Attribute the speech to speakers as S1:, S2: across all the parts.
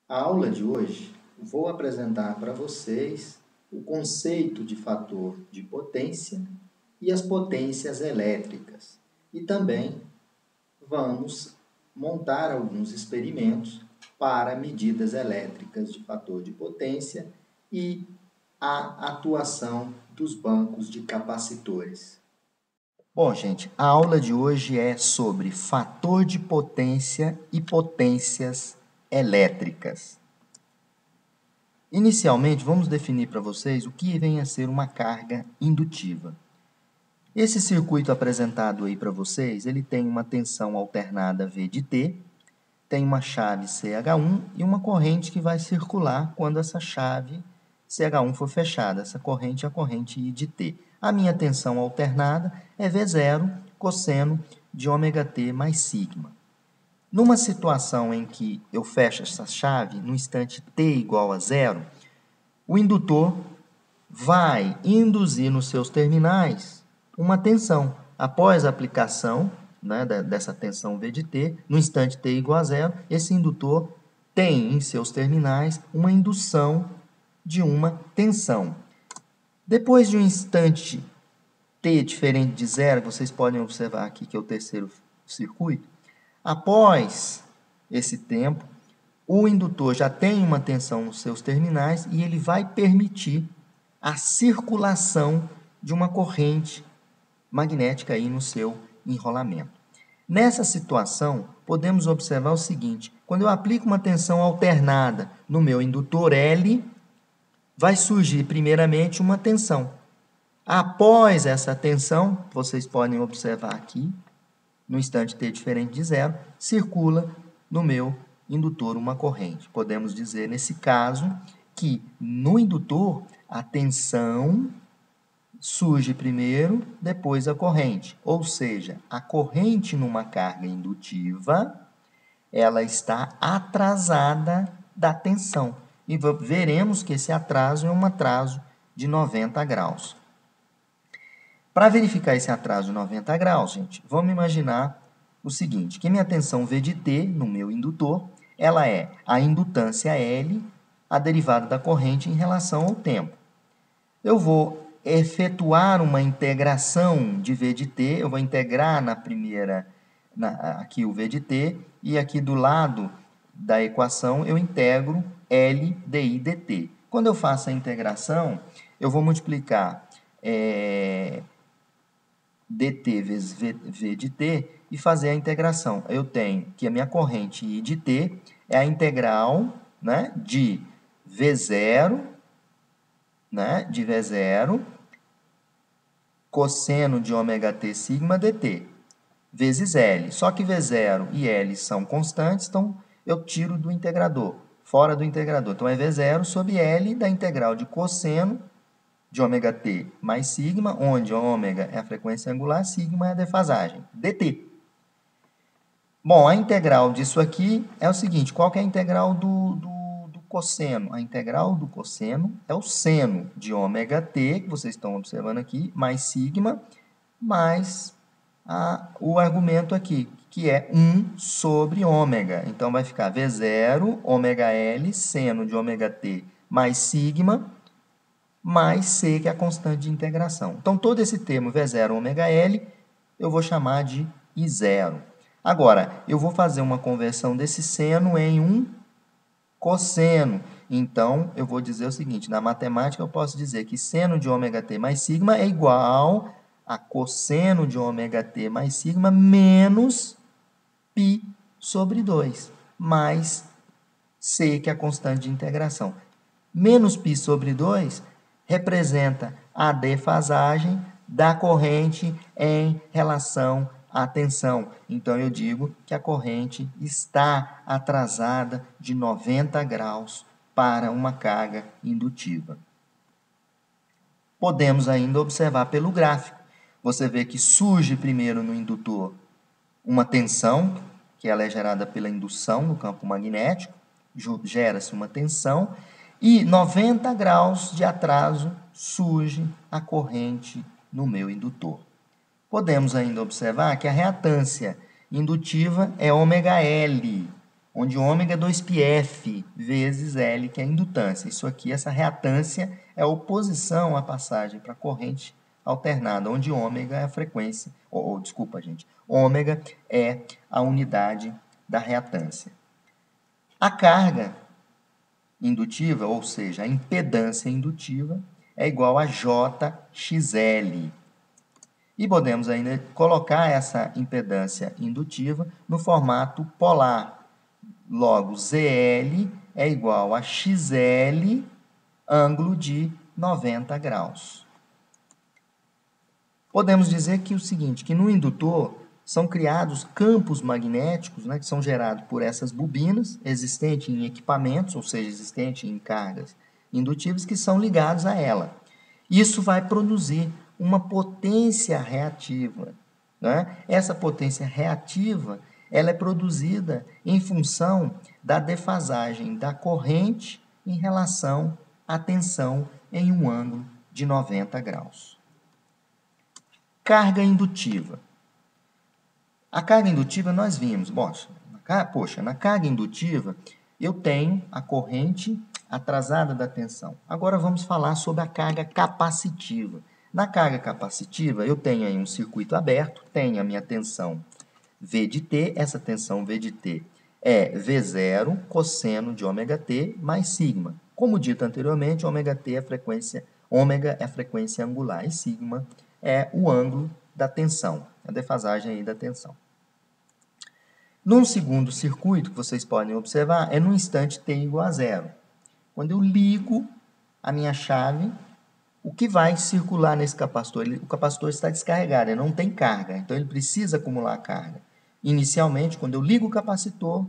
S1: A aula de hoje vou apresentar para vocês o conceito de fator de potência e as potências elétricas. E também vamos montar alguns experimentos para medidas elétricas de fator de potência e a atuação dos bancos de capacitores. Bom, gente, a aula de hoje é sobre fator de potência e potências elétricas. Inicialmente, vamos definir para vocês o que vem a ser uma carga indutiva. Esse circuito apresentado aí para vocês, ele tem uma tensão alternada V de T, tem uma chave CH1 e uma corrente que vai circular quando essa chave CH1 for fechada. Essa corrente é a corrente I de T. A minha tensão alternada é V0 cosseno de ômega-T mais sigma. Numa situação em que eu fecho essa chave, no instante T igual a zero, o indutor vai induzir nos seus terminais uma tensão. Após a aplicação dessa tensão V de T, no instante T igual a zero, esse indutor tem em seus terminais uma indução de uma tensão. Depois de um instante T diferente de zero, vocês podem observar aqui que é o terceiro circuito, após esse tempo, o indutor já tem uma tensão nos seus terminais e ele vai permitir a circulação de uma corrente magnética aí no seu enrolamento. Nessa situação, podemos observar o seguinte: quando eu aplico uma tensão alternada no meu indutor L, vai surgir primeiramente uma tensão. Após essa tensão, vocês podem observar aqui, no instante T diferente de zero, circula no meu indutor uma corrente. Podemos dizer, nesse caso, que no indutor a tensão surge primeiro, depois a corrente. Ou seja, a corrente numa carga indutiva, ela está atrasada da tensão. E veremos que esse atraso é um atraso de 90 graus. Para verificar esse atraso de 90 graus, gente, vamos imaginar o seguinte, que minha tensão V de T no meu indutor, ela é a indutância L, a derivada da corrente em relação ao tempo. Eu vou efetuar uma integração de V de T, eu vou integrar aqui o V de T, e aqui do lado da equação eu integro L dI dt. Quando eu faço a integração, eu vou multiplicar dt vezes V de T e fazer a integração. Eu tenho que a minha corrente I de T é a integral de V0, de V0 cosseno de ômega-T sigma dt, vezes L. Só que V0 e L são constantes, então eu tiro do integrador, fora do integrador. Então, é V0 sobre L da integral de cosseno de ômega-T mais sigma, onde ômega é a frequência angular, sigma é a defasagem, dt. Bom, a integral disso aqui é o seguinte, qual que é a integral do cosseno? A integral do cosseno é o seno de ômega-T, que vocês estão observando aqui, mais sigma, mais o argumento aqui, que é 1 sobre ômega. Então, vai ficar V0, ômega L, seno de ômega-T mais sigma, mais C, que é a constante de integração. Então, todo esse termo V0, ômega L, eu vou chamar de I0. Agora, eu vou fazer uma conversão desse seno em um cosseno. Então, eu vou dizer o seguinte, na matemática eu posso dizer que seno de ômega-T mais sigma é igual a cosseno de ômega-T mais sigma menos π sobre 2, mais C, que é a constante de integração. Menos π sobre 2 representa a defasagem da corrente em relação à tensão. Então, eu digo que a corrente está atrasada de 90 graus para uma carga indutiva. Podemos ainda observar pelo gráfico. Você vê que surge primeiro no indutor uma tensão, que ela é gerada pela indução no campo magnético, gera-se uma tensão, e 90 graus de atraso surge a corrente no meu indutor. Podemos ainda observar que a reatância Indutiva é ômega L, onde ômega é 2πf vezes L, que é a indutância. Isso aqui, essa reatância, é a oposição à passagem para a corrente alternada, onde ômega é a frequência, desculpa, gente, ômega é a unidade da reatância. A carga indutiva, ou seja, a impedância indutiva, é igual a JXL. E podemos ainda colocar essa impedância indutiva no formato polar. Logo, ZL é igual a XL, ângulo de 90 graus. Podemos dizer que o seguinte, que no indutor são criados campos magnéticos, né, que são gerados por essas bobinas, existentes em equipamentos, ou seja, existentes em cargas indutivas, que são ligados a ela. Isso vai produzir uma potência reativa, né? Essa potência reativa, ela é produzida em função da defasagem da corrente em relação à tensão em um ângulo de 90 graus. Carga indutiva. A carga indutiva nós vimos, na carga indutiva eu tenho a corrente atrasada da tensão. Agora vamos falar sobre a carga capacitiva. Na carga capacitiva eu tenho aí um circuito aberto, tenho a minha tensão V de T, essa tensão V de T é V0 cosseno de ômega T mais sigma. Como dito anteriormente, ômega é a frequência angular e sigma é o ângulo da tensão, a defasagem aí da tensão. No segundo circuito, que vocês podem observar, é no instante t igual a 0. Quando eu ligo a minha chave, o que vai circular nesse capacitor? O capacitor está descarregado, ele não tem carga, então ele precisa acumular carga. Inicialmente, quando eu ligo o capacitor,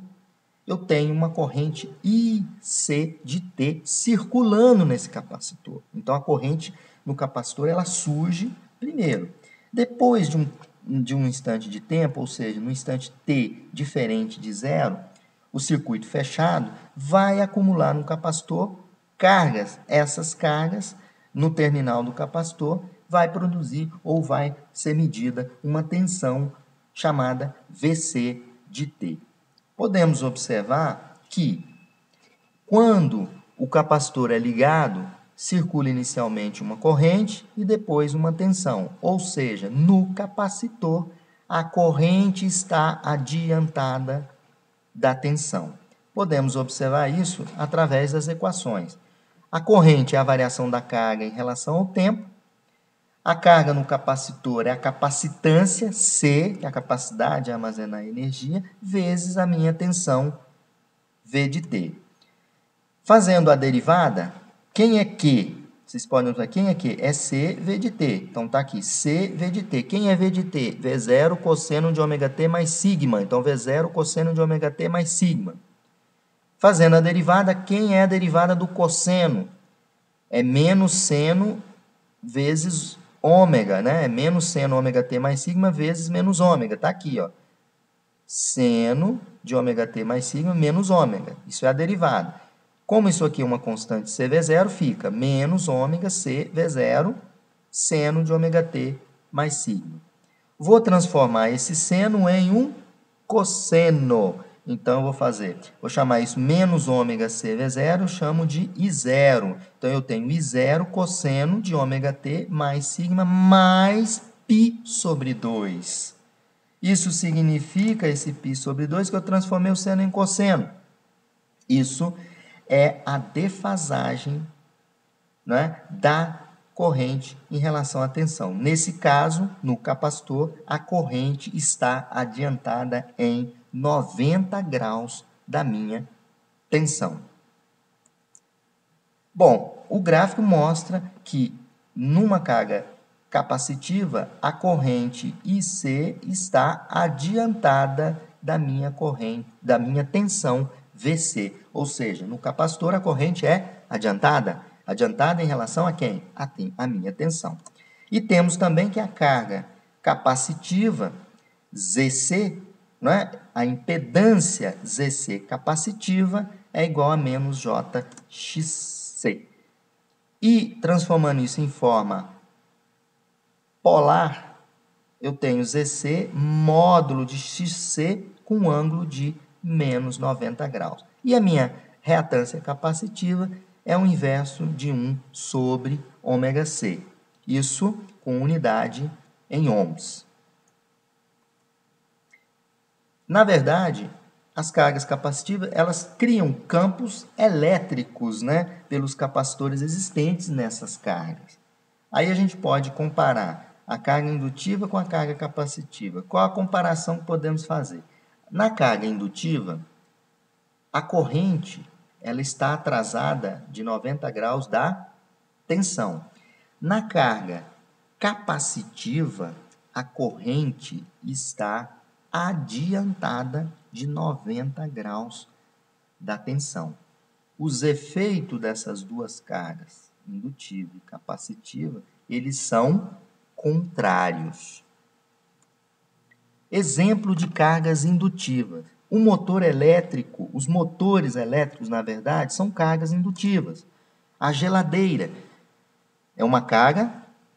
S1: eu tenho uma corrente IC de T circulando nesse capacitor. Então, a corrente no capacitor ela surge primeiro. Depois de um instante de tempo, ou seja, no instante t diferente de 0, o circuito fechado vai acumular no capacitor cargas. Essas cargas, no terminal do capacitor, vai produzir ou vai ser medida uma tensão chamada VC de T. Podemos observar que, quando o capacitor é ligado, circula inicialmente uma corrente e depois uma tensão. Ou seja, no capacitor, a corrente está adiantada da tensão. Podemos observar isso através das equações. A corrente é a variação da carga em relação ao tempo. A carga no capacitor é a capacitância, C, que é a capacidade de armazenar energia, vezes a minha tensão, V de T. Fazendo a derivada, quem é Q? Vocês podem usar quem é Q? É C, V de T. Então, está aqui, C, V de T. Quem é V de T? V0 cosseno de ômega T mais sigma. Então, V0 cosseno de ômega T mais sigma. Fazendo a derivada, quem é a derivada do cosseno? É menos seno vezes ômega, né? É menos seno ômega T mais sigma vezes menos ômega. Está aqui, ó. Seno de ômega T mais sigma menos ômega. Isso é a derivada. Como isso aqui é uma constante CV0, fica menos ômega CV0 seno de ômega T mais sigma. Vou transformar esse seno em um cosseno. Então, eu vou chamar isso menos ômega CV0, eu chamo de I0. Então, eu tenho I0 cosseno de ômega T mais sigma mais π sobre 2. Isso significa, esse π sobre 2, que eu transformei o seno em cosseno. Isso é a defasagem, né, da corrente em relação à tensão. Nesse caso, no capacitor, a corrente está adiantada em 90 graus da minha tensão. Bom, o gráfico mostra que numa carga capacitiva, a corrente IC está adiantada da minha tensão VC, ou seja, no capacitor a corrente é adiantada em relação a quem? A minha tensão. E temos também que a carga capacitiva ZC, né? A impedância ZC capacitiva é igual a menos JXC. E transformando isso em forma polar, eu tenho ZC módulo de XC com ângulo de menos 90 graus. E a minha reatância capacitiva é o inverso de 1 sobre ômega C. Isso com unidade em ohms. Na verdade, as cargas capacitivas, elas criam campos elétricos, né, pelos capacitores existentes nessas cargas. Aí a gente pode comparar a carga indutiva com a carga capacitiva. Qual a comparação que podemos fazer? Na carga indutiva, a corrente ela está atrasada de 90 graus da tensão. Na carga capacitiva, a corrente está adiantada de 90 graus da tensão. Os efeitos dessas duas cargas, indutiva e capacitiva, eles são contrários. Exemplo de cargas indutivas. O motor elétrico, os motores elétricos, na verdade, são cargas indutivas. A geladeira é uma carga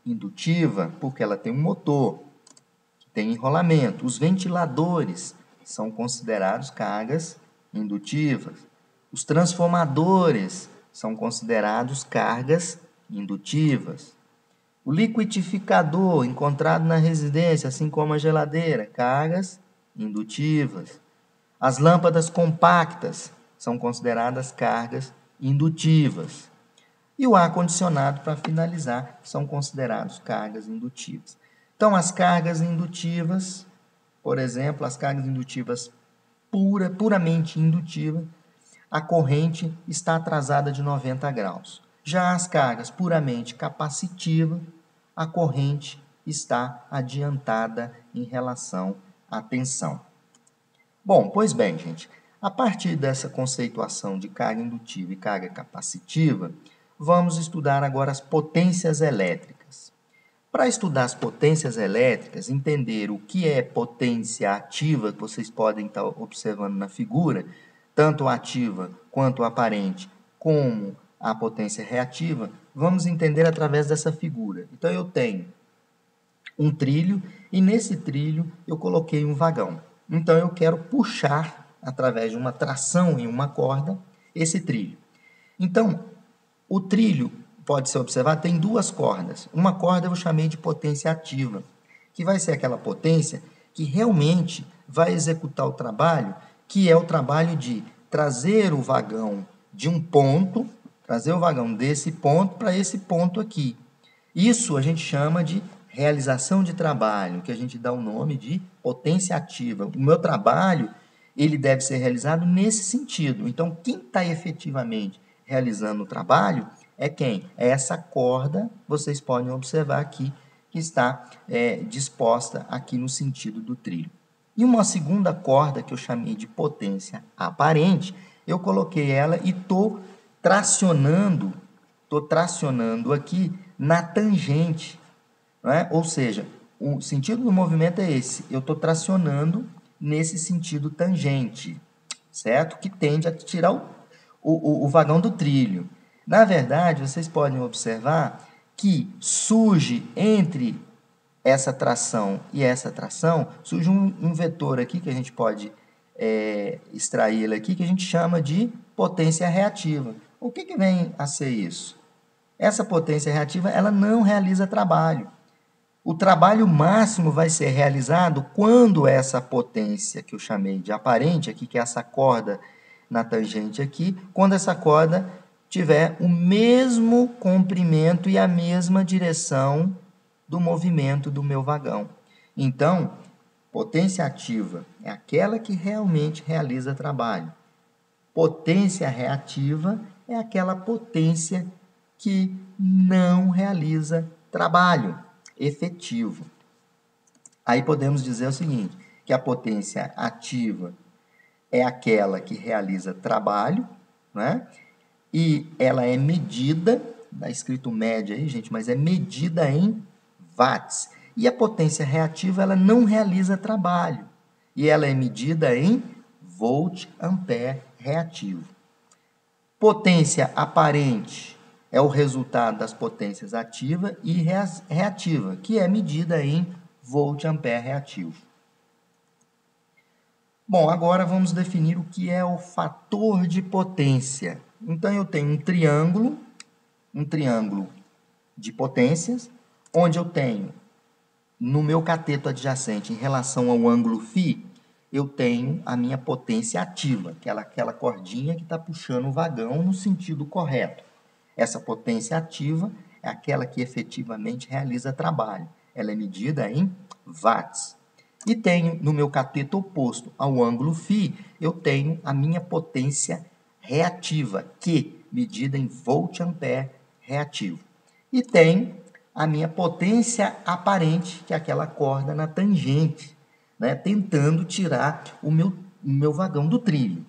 S1: indutiva, porque ela tem um motor, que tem enrolamento. Os ventiladores são considerados cargas indutivas. Os transformadores são considerados cargas indutivas. O liquidificador encontrado na residência, assim como a geladeira, cargas indutivas. As lâmpadas compactas são consideradas cargas indutivas. E o ar-condicionado, para finalizar, são considerados cargas indutivas. Então, as cargas indutivas, por exemplo, as cargas indutivas puramente indutivas, a corrente está atrasada de 90 graus. Já as cargas puramente capacitivas, a corrente está adiantada em relação à tensão. Bom, pois bem, gente, a partir dessa conceituação de carga indutiva e carga capacitiva, vamos estudar agora as potências elétricas. Para estudar as potências elétricas, entender o que é potência ativa, que vocês podem estar observando na figura, tanto a ativa quanto a aparente, como a potência reativa, vamos entender através dessa figura. Então, eu tenho um trilho e nesse trilho eu coloquei um vagão. Então, eu quero puxar, através de uma tração em uma corda, esse trilho. Então, o trilho, pode ser observado, tem duas cordas. Uma corda eu chamei de potência ativa, que vai ser aquela potência que realmente vai executar o trabalho, que é o trabalho de trazer o vagão de um ponto, trazer o vagão desse ponto para esse ponto aqui. Isso a gente chama de realização de trabalho, que a gente dá o nome de potência ativa. O meu trabalho, ele deve ser realizado nesse sentido. Então, quem está efetivamente realizando o trabalho é quem? É essa corda, vocês podem observar aqui, que está disposta aqui no sentido do trilho. E uma segunda corda, que eu chamei de potência aparente, eu coloquei ela e estou tracionando aqui na tangente, não é? Ou seja, o sentido do movimento é esse, eu estou tracionando nesse sentido tangente, certo? Que tende a tirar o vagão do trilho. Na verdade, vocês podem observar que surge entre essa tração e essa tração, surge um vetor aqui que a gente pode extrair ele aqui, que a gente chama de potência reativa. O que vem a ser isso? Essa potência reativa, ela não realiza trabalho. O trabalho máximo vai ser realizado quando essa potência, que eu chamei de aparente aqui, que é essa corda na tangente aqui, quando essa corda tiver o mesmo comprimento e a mesma direção do movimento do meu vagão. Então, potência ativa é aquela que realmente realiza trabalho. Potência reativa é aquela potência que não realiza trabalho efetivo. Aí podemos dizer o seguinte, que a potência ativa é aquela que realiza trabalho, né? E ela é medida, está escrito média aí, gente, mas é medida em watts. E a potência reativa, ela não realiza trabalho. E ela é medida em volt ampere reativo. Potência aparente é o resultado das potências ativa e reativa, que é medida em volt-ampere reativo. Bom, agora vamos definir o que é o fator de potência. Então, eu tenho um triângulo de potências, onde eu tenho, no meu cateto adjacente, em relação ao ângulo φ, eu tenho a minha potência ativa, aquela cordinha que está puxando o vagão no sentido correto. Essa potência ativa é aquela que efetivamente realiza trabalho. Ela é medida em watts. E tenho, no meu cateto oposto ao ângulo φ, eu tenho a minha potência reativa, Q, medida em volt-ampere reativo. E tenho a minha potência aparente, que é aquela corda na tangente, né, tentando tirar o meu vagão do trilho.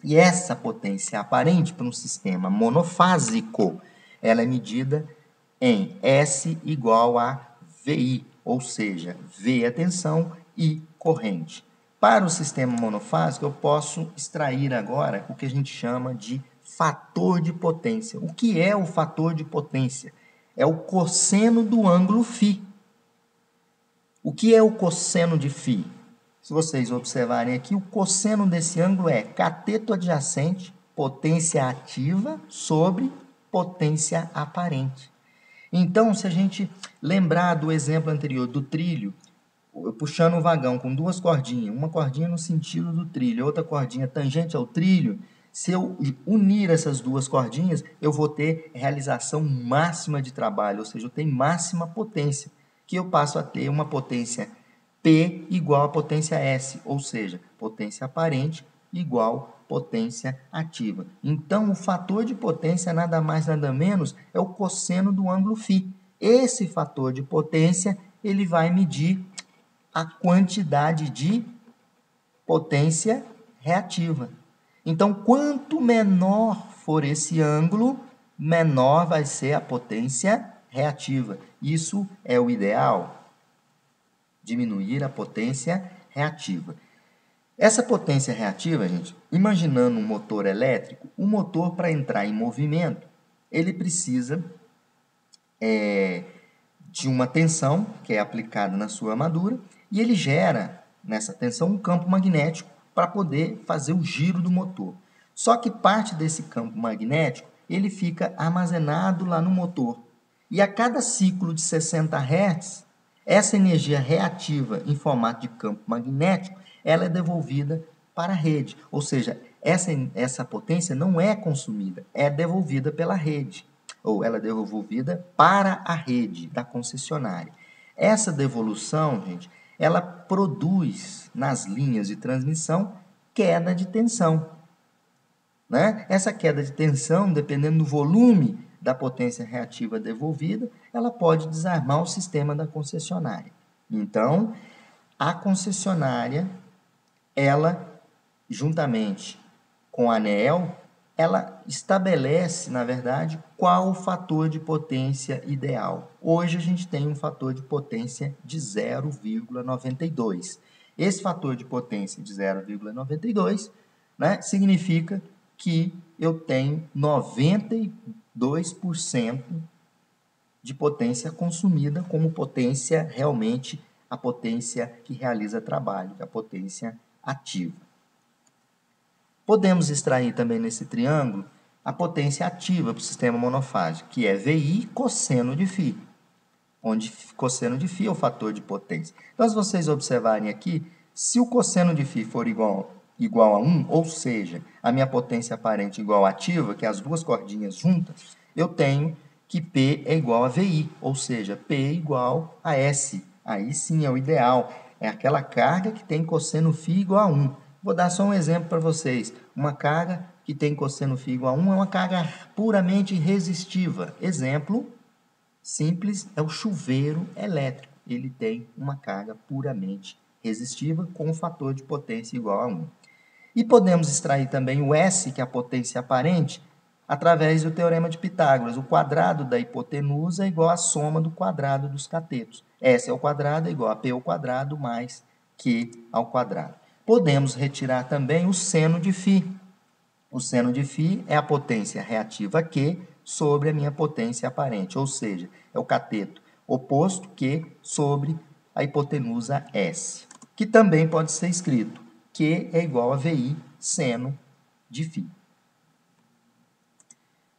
S1: E essa potência aparente para um sistema monofásico, ela é medida em S igual a VI, ou seja, V é tensão e corrente. Para o sistema monofásico, eu posso extrair agora o que a gente chama de fator de potência. O que é o fator de potência? É o cosseno do ângulo φ. O que é o cosseno de φ? Se vocês observarem aqui, o cosseno desse ângulo é cateto adjacente, potência ativa sobre potência aparente. Então, se a gente lembrar do exemplo anterior do trilho, puxando o vagão com duas cordinhas, uma cordinha no sentido do trilho, outra cordinha tangente ao trilho, se eu unir essas duas cordinhas, eu vou ter realização máxima de trabalho, ou seja, eu tenho máxima potência, que eu passo a ter uma potência P igual a potência S, ou seja, potência aparente igual potência ativa. Então, o fator de potência nada mais nada menos é o cosseno do ângulo φ. Esse fator de potência, ele vai medir a quantidade de potência reativa. Então, quanto menor for esse ângulo, menor vai ser a potência reativa. Isso é o ideal. Diminuir a potência reativa. Essa potência reativa, gente, imaginando um motor elétrico, o motor, para entrar em movimento, ele precisa de uma tensão que é aplicada na sua armadura e ele gera, nessa tensão, um campo magnético para poder fazer o giro do motor. Só que parte desse campo magnético, ele fica armazenado lá no motor. E a cada ciclo de 60 Hz, essa energia reativa em formato de campo magnético, ela é devolvida para a rede. Ou seja, essa potência não é consumida, é devolvida pela rede. Ou ela é devolvida para a rede da concessionária. Essa devolução, gente, ela produz nas linhas de transmissão queda de tensão. Né? Essa queda de tensão, dependendo do volume da potência reativa devolvida, ela pode desarmar o sistema da concessionária. Então, a concessionária, ela, juntamente com a ANEEL, ela estabelece, na verdade, qual o fator de potência ideal. Hoje a gente tem um fator de potência de 0,92. Esse fator de potência de 0,92, né, significa que eu tenho 92% de potência consumida como potência realmente a potência que realiza trabalho, a potência ativa. Podemos extrair também nesse triângulo a potência ativa para o sistema monofásico, que é VI cosseno de φ, onde cosseno de φ é o fator de potência. Então, se vocês observarem aqui, se o cosseno de φ for igual a 1, ou seja, a minha potência aparente igual a ativa, que é as duas cordinhas juntas, eu tenho que P é igual a VI, ou seja, P é igual a S. Aí sim é o ideal, é aquela carga que tem cosseno φ igual a 1. Vou dar só um exemplo para vocês. Uma carga que tem cosseno φ igual a 1 é uma carga puramente resistiva. Exemplo simples é o chuveiro elétrico. Ele tem uma carga puramente resistiva com um fator de potência igual a 1. E podemos extrair também o S, que é a potência aparente, através do teorema de Pitágoras. O quadrado da hipotenusa é igual à soma do quadrado dos catetos. S ao quadrado é igual a P ao quadrado mais Q ao quadrado. Podemos retirar também o seno de φ. O seno de φ é a potência reativa Q sobre a minha potência aparente, ou seja, é o cateto oposto Q sobre a hipotenusa S, que também pode ser escrito Q é igual a VI seno de φ.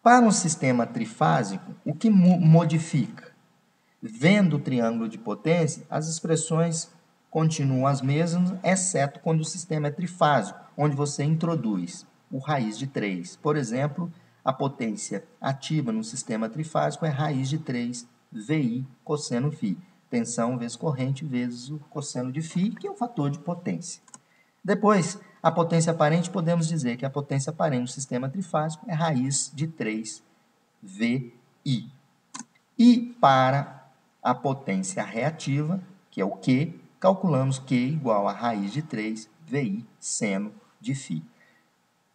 S1: Para um sistema trifásico, o que modifica? Vendo o triângulo de potência, as expressões continuam as mesmas, exceto quando o sistema é trifásico, onde você introduz o raiz de 3. Por exemplo, a potência ativa no sistema trifásico é raiz de 3 VI cosseno φ. Tensão vezes corrente vezes o cosseno de φ, que é o fator de potência. Depois, a potência aparente, podemos dizer que a potência aparente no sistema trifásico é raiz de 3 VI. E para a potência reativa, que é o Q, calculamos Q igual a raiz de 3 VI seno de φ.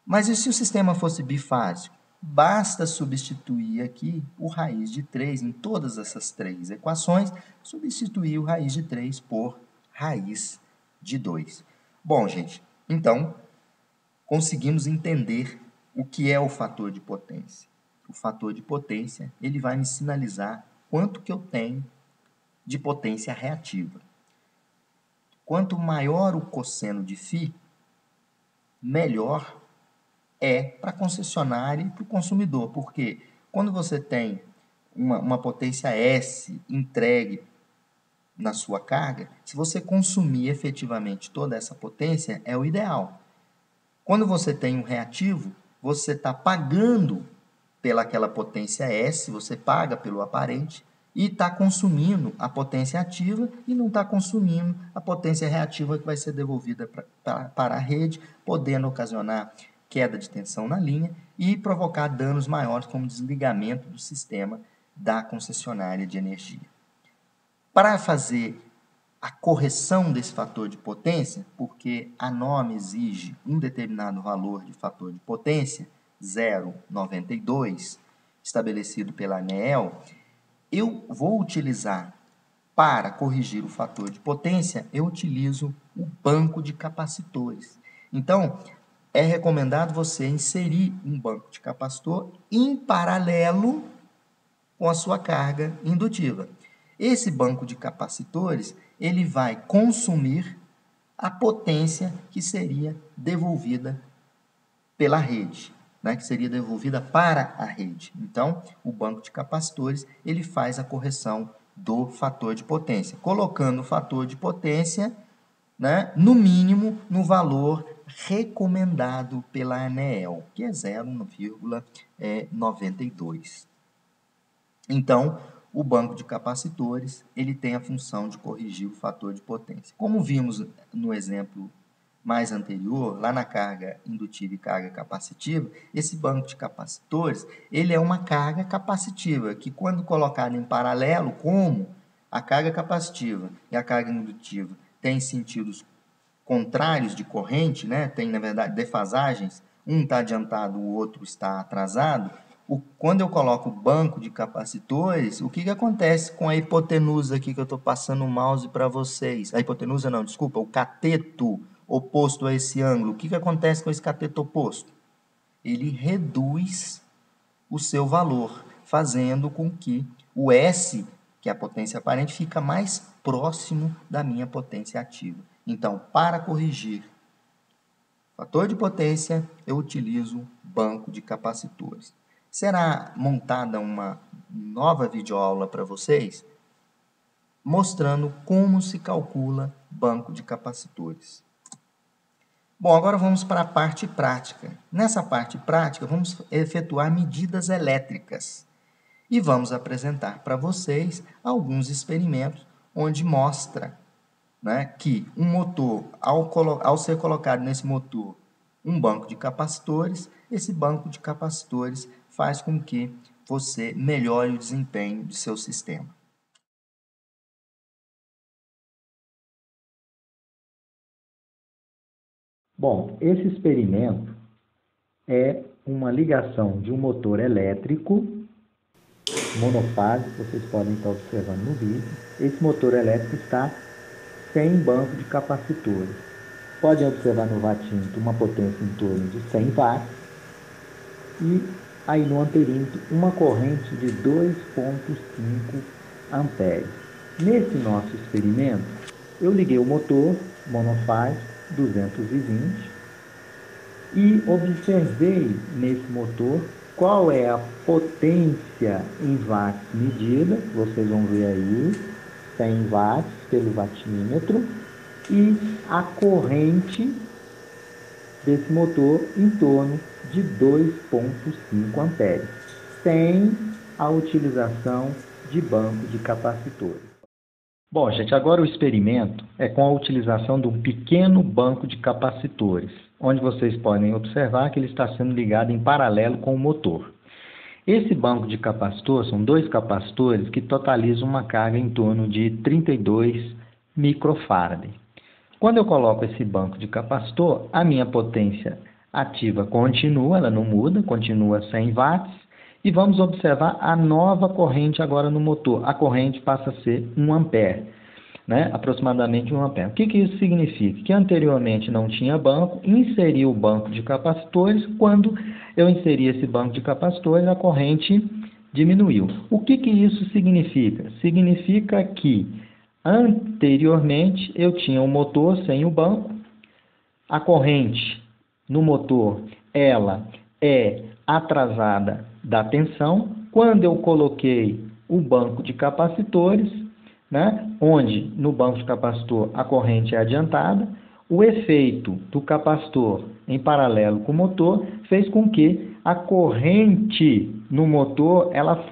S1: Mas e se o sistema fosse bifásico? Basta substituir aqui o raiz de 3 em todas essas três equações, substituir o raiz de 3 por raiz de 2. Bom, gente, então, conseguimos entender o que é o fator de potência. O fator de potência, ele vai me sinalizar quanto que eu tenho de potência reativa. Quanto maior o cosseno de φ, melhor é para a concessionária e para o consumidor, porque quando você tem uma potência S entregue na sua carga, se você consumir efetivamente toda essa potência, é o ideal. Quando você tem um reativo, você está pagando pelaquela potência S, você paga pelo aparente, e está consumindo a potência ativa e não está consumindo a potência reativa que vai ser devolvida para a rede, podendo ocasionar queda de tensão na linha e provocar danos maiores, como desligamento do sistema da concessionária de energia. Para fazer a correção desse fator de potência, porque a norma exige um determinado valor de fator de potência, 0,92, estabelecido pela ANEEL, eu vou utilizar, para corrigir o fator de potência, eu utilizo o banco de capacitores. Então, é recomendado você inserir um banco de capacitor em paralelo com a sua carga indutiva. Esse banco de capacitores, ele vai consumir a potência que seria devolvida pela rede, né, que seria devolvida para a rede. Então, o banco de capacitores, ele faz a correção do fator de potência, colocando o fator de potência, né, no mínimo no valor recomendado pela ANEEL, que é 0,92. Então, o banco de capacitores, ele tem a função de corrigir o fator de potência. Como vimos no exemplo mais anterior, lá na carga indutiva e carga capacitiva, esse banco de capacitores, ele é uma carga capacitiva, que quando colocada em paralelo, como a carga capacitiva e a carga indutiva têm sentidos contrários de corrente, né? Tem, na verdade, defasagens, um está adiantado, o outro está atrasado. Quando eu coloco o banco de capacitores, o que acontece com a hipotenusa aqui que eu estou passando o mouse para vocês? A hipotenusa não, desculpa, o cateto oposto a esse ângulo. O que acontece com esse cateto oposto? Ele reduz o seu valor, fazendo com que o S, que é a potência aparente, fica mais próximo da minha potência ativa. Então, para corrigir o fator de potência, eu utilizo banco de capacitores. Será montada uma nova videoaula para vocês, mostrando como se calcula banco de capacitores. Bom, agora vamos para a parte prática. Nessa parte prática, vamos efetuar medidas elétricas e vamos apresentar para vocês alguns experimentos onde mostra, né, que um motor, ao ser colocado nesse motor um banco de capacitores, esse banco de capacitores faz com que você melhore o desempenho do seu sistema.
S2: Bom, esse experimento é uma ligação de um motor elétrico monofásico, vocês podem estar observando no vídeo. Esse motor elétrico está sem banco de capacitores. Podem observar no watímetro uma potência em torno de 100 watts e aí no amperímetro uma corrente de 2,5 amperes. Nesse nosso experimento, eu liguei o motor monofaz 220 e observei nesse motor qual é a potência em watts medida. Vocês vão ver aí, 100 watts pelo watímetro, e a corrente desse motor em torno de 2,5 amperes, sem a utilização de banco de capacitores. Bom, gente, agora o experimento é com a utilização de um pequeno banco de capacitores, onde vocês podem observar que ele está sendo ligado em paralelo com o motor. Esse banco de capacitor são 2 capacitores que totalizam uma carga em torno de 32 microfarad. Quando eu coloco esse banco de capacitor, a minha potência ativa continua, ela não muda, continua 100 watts, e vamos observar a nova corrente agora no motor. A corrente passa a ser 1 ampere, né? Aproximadamente 1 ampere. O que isso significa? Que anteriormente não tinha banco, inseri o banco de capacitores, quando eu inseri esse banco de capacitores, a corrente diminuiu. O que isso significa? Significa que anteriormente eu tinha um motor sem o banco, a corrente no motor ela é atrasada da tensão. Quando eu coloquei o banco de capacitores, né, onde no banco de capacitor a corrente é adiantada, o efeito do capacitor em paralelo com o motor fez com que a corrente no motor ela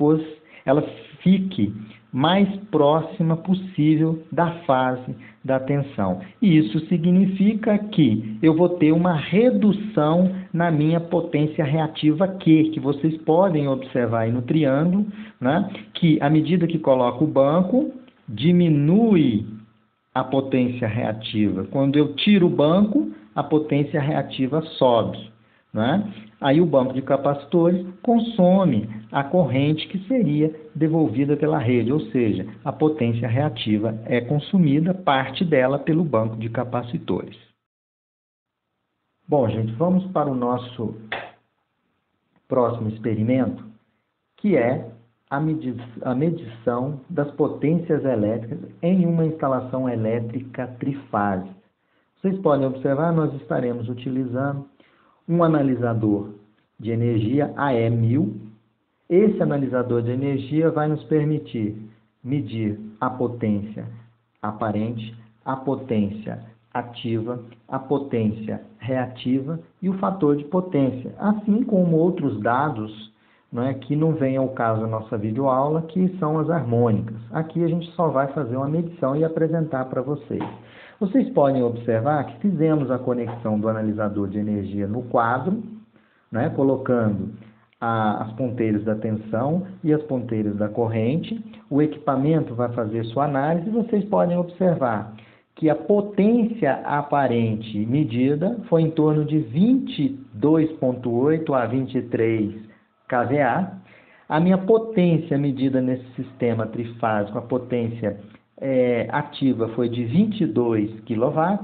S2: fique mais próxima possível da fase da tensão. E isso significa que eu vou ter uma redução na minha potência reativa Q, que vocês podem observar aí no triângulo, né? Que à medida que coloco o banco, diminui a potência reativa. Quando eu tiro o banco, a potência reativa sobe, né? Aí o banco de capacitores consome a corrente que seria devolvida pela rede, ou seja, a potência reativa é consumida, parte dela, pelo banco de capacitores. Bom, gente, vamos para o nosso próximo experimento, que é a medição das potências elétricas em uma instalação elétrica trifásica. Vocês podem observar, nós estaremos utilizando um analisador de energia AE1000. Esse analisador de energia vai nos permitir medir a potência aparente, a potência ativa, a potência reativa e o fator de potência, assim como outros dados, né, que não vem ao caso da nossa videoaula, que são as harmônicas. Aqui a gente só vai fazer uma medição e apresentar para vocês. Vocês podem observar que fizemos a conexão do analisador de energia no quadro, né, colocando as ponteiras da tensão e as ponteiras da corrente. O equipamento vai fazer sua análise e vocês podem observar que a potência aparente medida foi em torno de 22,8 a 23 kVA. A minha potência medida nesse sistema trifásico, a potência ativa foi de 22 kW,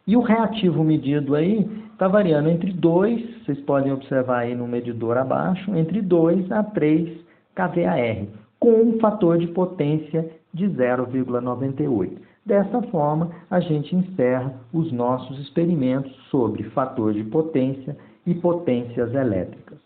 S2: e o reativo medido aí está variando entre 2, vocês podem observar aí no medidor abaixo, entre 2 a 3 kVAR, com um fator de potência de 0,98. Dessa forma, a gente encerra os nossos experimentos sobre fator de potência e potências elétricas.